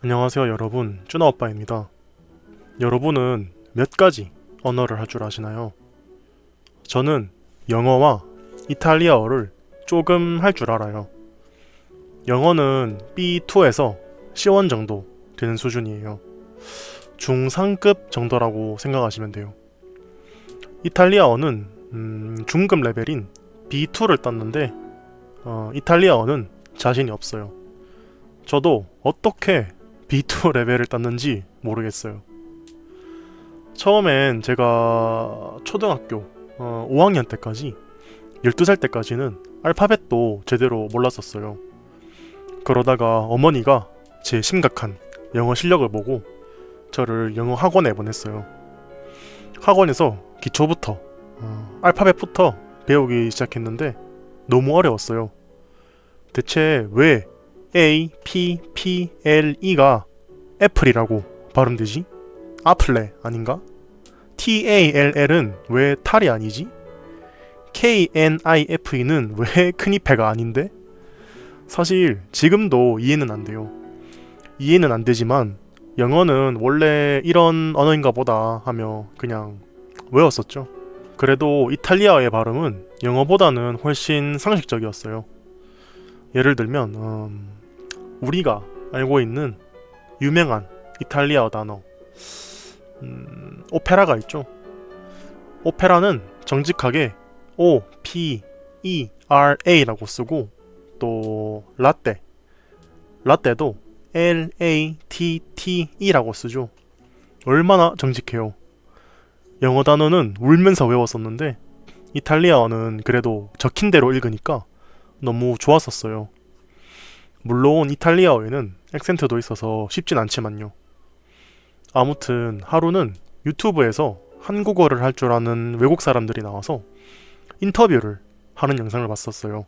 안녕하세요 여러분, 쭈나오빠입니다. 여러분은 몇 가지 언어를 할 줄 아시나요? 저는 영어와 이탈리아어를 조금 할 줄 알아요. 영어는 B2에서 C1 정도 되는 수준이에요. 중상급 정도라고 생각하시면 돼요. 이탈리아어는 중급 레벨인 B2를 땄는데 이탈리아어는 자신이 없어요. 저도 어떻게 B2 레벨을 땄는지 모르겠어요. 처음엔 제가 초등학교 5학년 때까지 12살 때까지는 알파벳도 제대로 몰랐었어요. 그러다가 어머니가 제 심각한 영어 실력을 보고 저를 영어 학원에 보냈어요. 학원에서 기초부터 알파벳부터 배우기 시작했는데 너무 어려웠어요. 대체 왜 A, P, P, L, E가 애플이라고 발음되지? 아플레 아닌가? T, A, L, L은 왜 탈이 아니지? K, N, I, F, E는 왜 크니페가 아닌데? 사실 지금도 이해는 안 돼요. 이해는 안 되지만 영어는 원래 이런 언어인가 보다 하며 그냥 외웠었죠. 그래도 이탈리아어의 발음은 영어보다는 훨씬 상식적이었어요. 예를 들면 우리가 알고 있는 유명한 이탈리아어 단어 오페라가 있죠. 오페라는 정직하게 O, P, E, R, A라고 쓰고 또 라떼도 L, A, T, T, E라고 쓰죠. 얼마나 정직해요. 영어 단어는 울면서 외웠었는데 이탈리아어는 그래도 적힌 대로 읽으니까 너무 좋았었어요. 물론 이탈리아어에는 액센트도 있어서 쉽진 않지만요. 아무튼 하루는 유튜브에서 한국어를 할 줄 아는 외국 사람들이 나와서 인터뷰를 하는 영상을 봤었어요.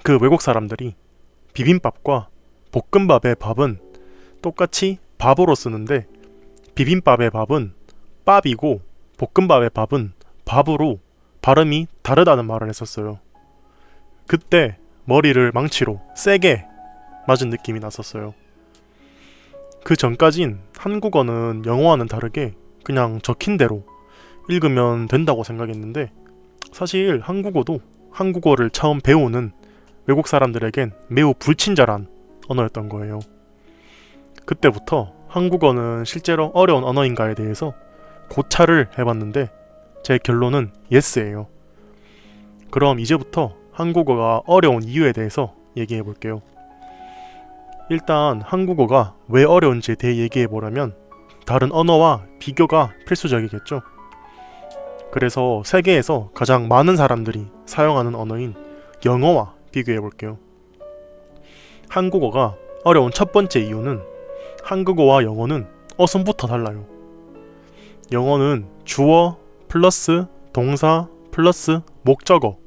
그 외국 사람들이 비빔밥과 볶음밥의 밥은 똑같이 밥으로 쓰는데 비빔밥의 밥은 밥이고 볶음밥의 밥은 밥으로 발음이 다르다는 말을 했었어요. 그때 머리를 망치로 세게 맞은 느낌이 났었어요. 그 전까진 한국어는 영어와는 다르게 그냥 적힌 대로 읽으면 된다고 생각했는데 사실 한국어도 한국어를 처음 배우는 외국 사람들에겐 매우 불친절한 언어였던 거예요. 그때부터 한국어는 실제로 어려운 언어인가에 대해서 고찰을 해봤는데 제 결론은 예스예요. 그럼 이제부터 한국어가 어려운 이유에 대해서 얘기해 볼게요. 일단 한국어가 왜 어려운지에 대해 얘기해 보려면 다른 언어와 비교가 필수적이겠죠. 그래서 세계에서 가장 많은 사람들이 사용하는 언어인 영어와 비교해 볼게요. 한국어가 어려운 첫 번째 이유는 한국어와 영어는 어순부터 달라요. 영어는 주어 플러스 동사 플러스 목적어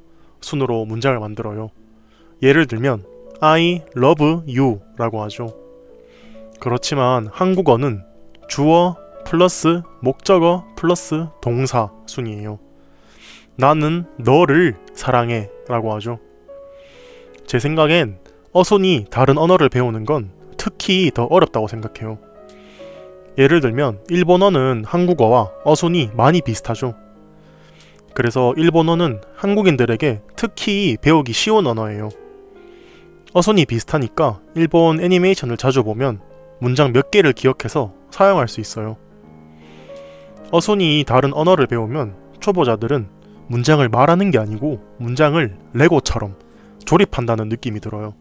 순으로 문장을 만들어요. 예를 들면 I love you 라고 하죠. 그렇지만 한국어는 주어 플러스 목적어 플러스 동사 순이에요. 나는 너를 사랑해 라고 하죠. 제 생각엔 어순이 다른 언어를 배우는 건 특히 더 어렵다고 생각해요. 예를 들면 일본어는 한국어와 어순이 많이 비슷하죠. 그래서 일본어는 한국인들에게 특히 배우기 쉬운 언어예요. 어순이 비슷하니까 일본 애니메이션을 자주 보면 문장 몇 개를 기억해서 사용할 수 있어요. 어순이 다른 언어를 배우면 초보자들은 문장을 말하는 게 아니고 문장을 레고처럼 조립한다는 느낌이 들어요.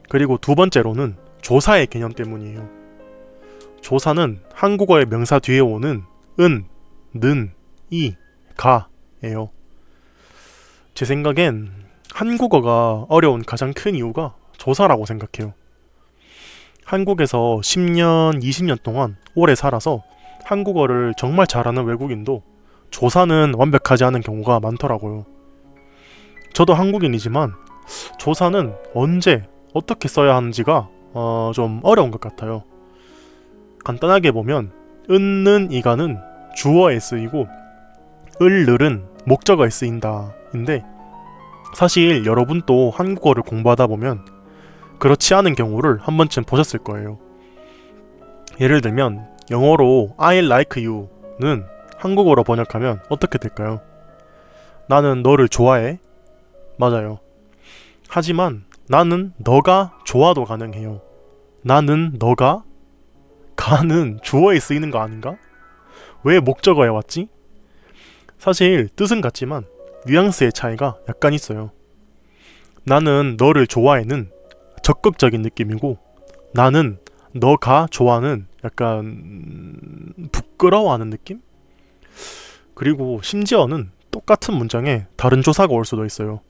그리고 두 번째로는 조사의 개념 때문이에요. 조사는 한국어의 명사 뒤에 오는 은, 는, 이, 가예요. 제 생각엔 한국어가 어려운 가장 큰 이유가 조사라고 생각해요. 한국에서 10년, 20년 동안 오래 살아서 한국어를 정말 잘하는 외국인도 조사는 완벽하지 않은 경우가 많더라고요. 저도 한국인이지만 조사는 언제, 어떻게 써야 하는지가 좀 어려운 것 같아요. 간단하게 보면 은는 이가는 주어에 쓰이고 을을은 목적어에 쓰인다 인데 사실 여러분도 한국어를 공부하다 보면 그렇지 않은 경우를 한 번쯤 보셨을 거예요. 예를 들면 영어로 I like you는 한국어로 번역하면 어떻게 될까요? 나는 너를 좋아해. 맞아요. 하지만 나는 너가 좋아도 가능해요. 나는 너가 가는 주어에 쓰이는 거 아닌가? 왜 목적어에 왔지? 사실 뜻은 같지만 뉘앙스의 차이가 약간 있어요. 나는 너를 좋아해는 적극적인 느낌이고 나는 너가 좋아하는 약간 부끄러워하는 느낌? 그리고 심지어는 똑같은 문장에 다른 조사가 올 수도 있어요.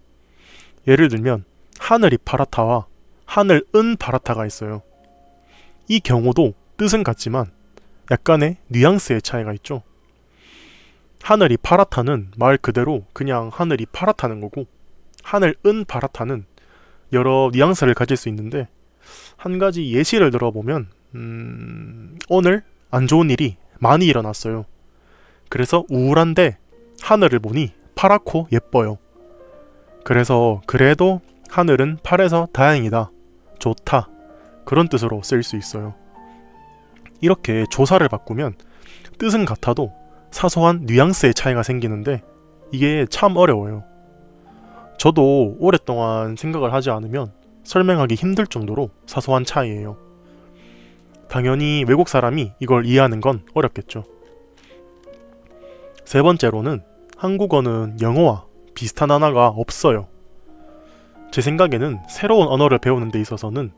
예를 들면 하늘이 파랗다와 하늘은 파랗다가 있어요. 이 경우도 뜻은 같지만 약간의 뉘앙스의 차이가 있죠. 하늘이 파랗다는 말 그대로 그냥 하늘이 파랗다는 거고 하늘은 파랗다는 여러 뉘앙스를 가질 수 있는데 한 가지 예시를 들어보면 오늘 안 좋은 일이 많이 일어났어요. 그래서 우울한데 하늘을 보니 파랗고 예뻐요. 그래서 그래도 하늘은 파래서 다행이다. 좋다. 그런 뜻으로 쓰일 수 있어요. 이렇게 조사를 바꾸면 뜻은 같아도 사소한 뉘앙스의 차이가 생기는데 이게 참 어려워요. 저도 오랫동안 생각을 하지 않으면 설명하기 힘들 정도로 사소한 차이예요. 당연히 외국 사람이 이걸 이해하는 건 어렵겠죠. 세 번째로는 한국어는 영어와 비슷한 단어가 없어요. 제 생각에는 새로운 언어를 배우는 데 있어서는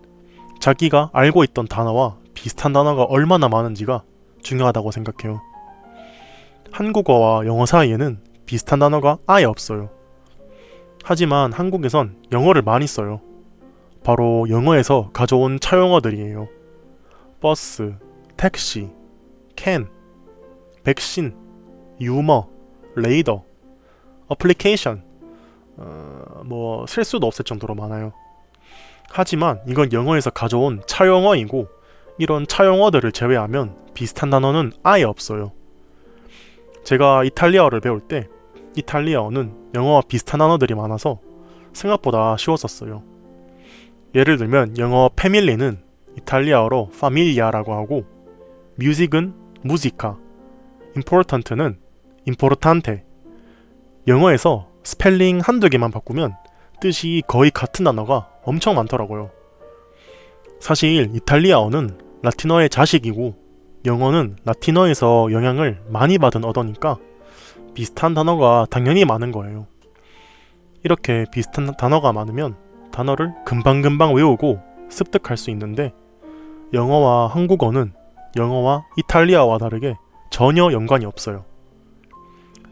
자기가 알고 있던 단어와 비슷한 단어가 얼마나 많은지가 중요하다고 생각해요. 한국어와 영어 사이에는 비슷한 단어가 아예 없어요. 하지만 한국에선 영어를 많이 써요. 바로 영어에서 가져온 차용어들이에요. 버스, 택시, 캔, 백신, 유머, 레이더, 어플리케이션, 셀 수도 없을 정도로 많아요. 하지만 이건 영어에서 가져온 차용어이고 이런 차용어들을 제외하면 비슷한 단어는 아예 없어요. 제가 이탈리아어를 배울 때 이탈리아어는 영어와 비슷한 단어들이 많아서 생각보다 쉬웠었어요. 예를 들면 영어 패밀리는 이탈리아어로 파밀리아라고 하고 뮤직은 무지카, important는 importante. 영어에서 스펠링 한두 개만 바꾸면 뜻이 거의 같은 단어가 엄청 많더라고요. 사실 이탈리아어는 라틴어의 자식이고 영어는 라틴어에서 영향을 많이 받은 언어니까 비슷한 단어가 당연히 많은 거예요. 이렇게 비슷한 단어가 많으면 단어를 금방금방 외우고 습득할 수 있는데 영어와 한국어는 영어와 이탈리아어와 다르게 전혀 연관이 없어요.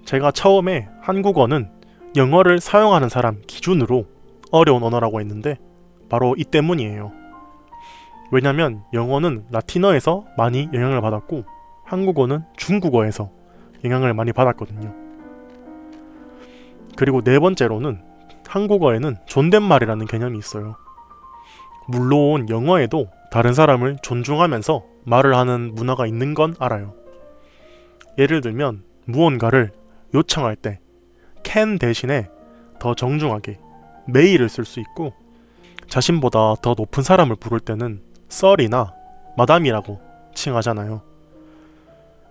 제가 처음에 한국어는 영어를 사용하는 사람 기준으로 어려운 언어라고 했는데 바로 이 때문이에요. 왜냐면 영어는 라틴어에서 많이 영향을 받았고 한국어는 중국어에서 영향을 많이 받았거든요. 그리고 네 번째로는 한국어에는 존댓말이라는 개념이 있어요. 물론 영어에도 다른 사람을 존중하면서 말을 하는 문화가 있는 건 알아요. 예를 들면 무언가를 요청할 때 can 대신에 더 정중하게 may를 쓸 수 있고 자신보다 더 높은 사람을 부를 때는 sir이나 madam이라고 칭하잖아요.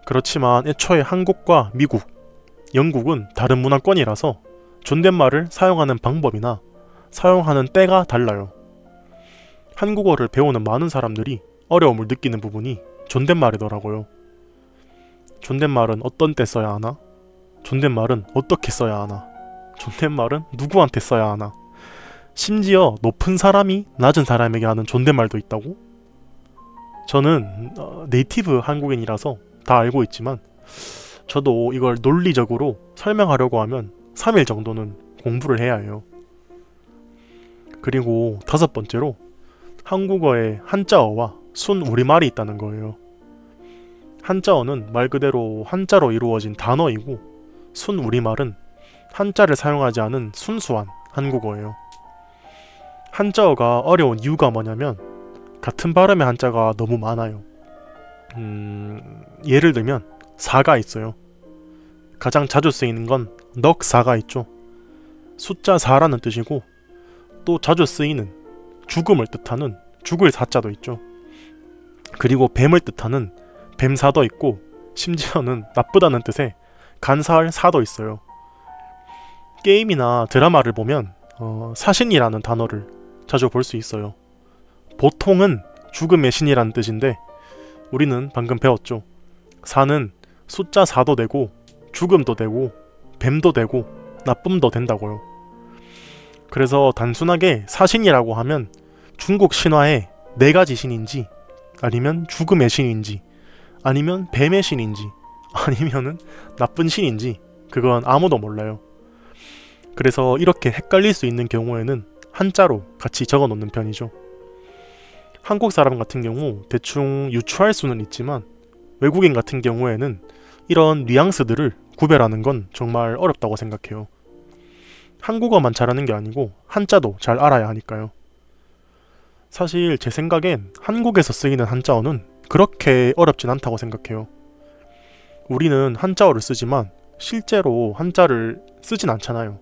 그렇지만 애초에 한국과 미국, 영국은 다른 문화권이라서 존댓말을 사용하는 방법이나 사용하는 때가 달라요. 한국어를 배우는 많은 사람들이 어려움을 느끼는 부분이 존댓말이더라고요. 존댓말은 어떤 때 써야 하나? 존댓말은 어떻게 써야 하나? 존댓말은 누구한테 써야 하나? 심지어 높은 사람이 낮은 사람에게 하는 존댓말도 있다고? 저는 네이티브 한국인이라서 다 알고 있지만 저도 이걸 논리적으로 설명하려고 하면 3일 정도는 공부를 해야 해요. 그리고 다섯 번째로 한국어에 한자어와 순 우리말이 있다는 거예요. 한자어는 말 그대로 한자로 이루어진 단어이고 순 우리말은 한자를 사용하지 않은 순수한 한국어예요. 한자어가 어려운 이유가 뭐냐면 같은 발음의 한자가 너무 많아요. 예를 들면 사가 있어요. 가장 자주 쓰이는 건 넉사가 있죠. 숫자 4라는 뜻이고 또 자주 쓰이는 죽음을 뜻하는 죽을 사자도 있죠. 그리고 뱀을 뜻하는 뱀사도 있고, 심지어는 나쁘다는 뜻의 간사할 사도 있어요. 게임이나 드라마를 보면 사신이라는 단어를 자주 볼 수 있어요. 보통은 죽음의 신이라는 뜻인데 우리는 방금 배웠죠. 사는 숫자 4도 되고 죽음도 되고 뱀도 되고 나쁨도 된다고요. 그래서 단순하게 사신이라고 하면 중국 신화의 4가지 신인지, 아니면 죽음의 신인지, 아니면 뱀의 신인지, 아니면은 나쁜 신인지, 그건 아무도 몰라요. 그래서 이렇게 헷갈릴 수 있는 경우에는 한자로 같이 적어 놓는 편이죠. 한국 사람 같은 경우 대충 유추할 수는 있지만 외국인 같은 경우에는 이런 뉘앙스들을 구별하는 건 정말 어렵다고 생각해요. 한국어만 잘하는 게 아니고 한자도 잘 알아야 하니까요. 사실 제 생각엔 한국에서 쓰이는 한자어는 그렇게 어렵진 않다고 생각해요. 우리는 한자어를 쓰지만 실제로 한자를 쓰진 않잖아요.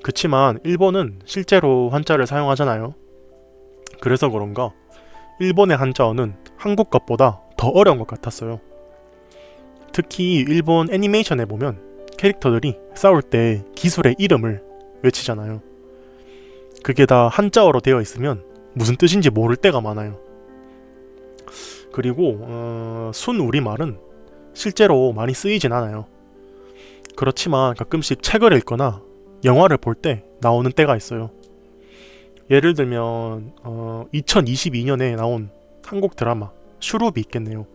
그치만 일본은 실제로 한자를 사용하잖아요. 그래서 그런가 일본의 한자어는 한국 것보다 더 어려운 것 같았어요. 특히 일본 애니메이션에 보면 캐릭터들이 싸울 때 기술의 이름을 외치잖아요. 그게 다 한자어로 되어 있으면 무슨 뜻인지 모를 때가 많아요. 그리고 순우리말은 실제로 많이 쓰이진 않아요. 그렇지만 가끔씩 책을 읽거나 영화를 볼 때 나오는 때가 있어요. 예를 들면 2022년에 나온 한국 드라마 슈룹이 있겠네요.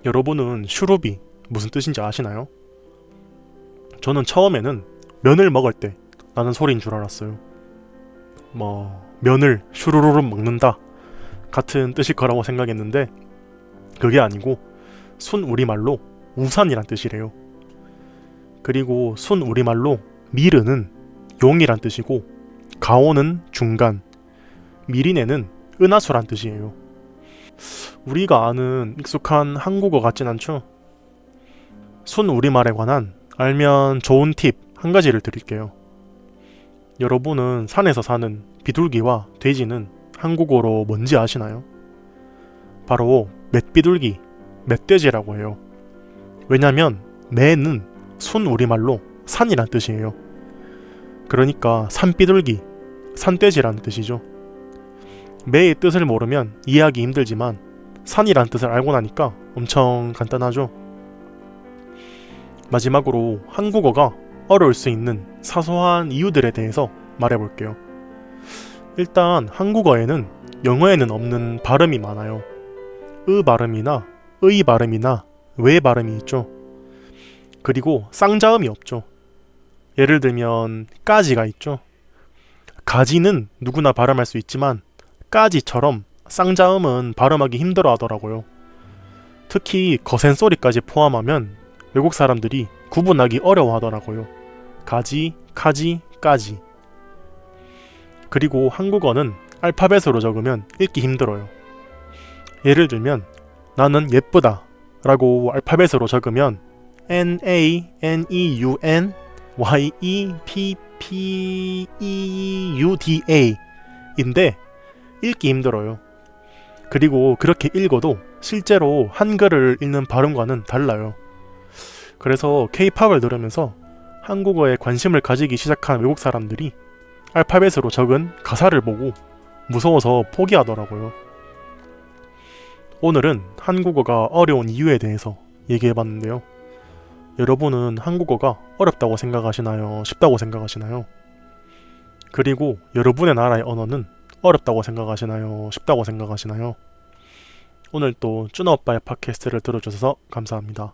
여러분은 슈룹이 무슨 뜻인지 아시나요? 저는 처음에는 면을 먹을 때 나는 소리인 줄 알았어요. 면을 슈루루룩 먹는다 같은 뜻일 거라고 생각했는데 그게 아니고 순우리말로 우산이란 뜻이래요. 그리고 순우리말로 미르는 용이란 뜻이고 가오는 중간, 미리네는 은하수란 뜻이에요. 우리가 아는 익숙한 한국어 같진 않죠? 순우리말에 관한 알면 좋은 팁 한 가지를 드릴게요. 여러분은 산에서 사는 비둘기와 돼지는 한국어로 뭔지 아시나요? 바로 멧비둘기, 멧돼지라고 해요. 왜냐면 매는 순우리말로 산이란 뜻이에요. 그러니까 산비둘기, 산돼지라는 뜻이죠. 매의 뜻을 모르면 이해하기 힘들지만 산이란 뜻을 알고 나니까 엄청 간단하죠. 마지막으로 한국어가 어려울 수 있는 사소한 이유들에 대해서 말해볼게요. 일단 한국어에는 영어에는 없는 발음이 많아요. 으 발음이나 의 발음이나 왜 발음이 있죠. 그리고 쌍자음이 없죠. 예를 들면 까지가 있죠. 가지는 누구나 발음할 수 있지만 까지처럼 쌍자음은 발음하기 힘들어 하더라고요. 특히 거센 소리까지 포함하면 외국 사람들이 구분하기 어려워 하더라고요. 가지, 카지, 까지. 그리고 한국어는 알파벳으로 적으면 읽기 힘들어요. 예를 들면 나는 예쁘다 라고 알파벳으로 적으면 NANEUN YEPPEUDA 인데 읽기 힘들어요. 그리고 그렇게 읽어도 실제로 한글을 읽는 발음과는 달라요. 그래서 K-팝을 들으면서 한국어에 관심을 가지기 시작한 외국 사람들이 알파벳으로 적은 가사를 보고 무서워서 포기하더라고요. 오늘은 한국어가 어려운 이유에 대해서 얘기해봤는데요. 여러분은 한국어가 어렵다고 생각하시나요? 쉽다고 생각하시나요? 그리고 여러분의 나라의 언어는 어렵다고 생각하시나요? 쉽다고 생각하시나요? 오늘 또 쭈나 오빠의 팟캐스트를 들어주셔서 감사합니다.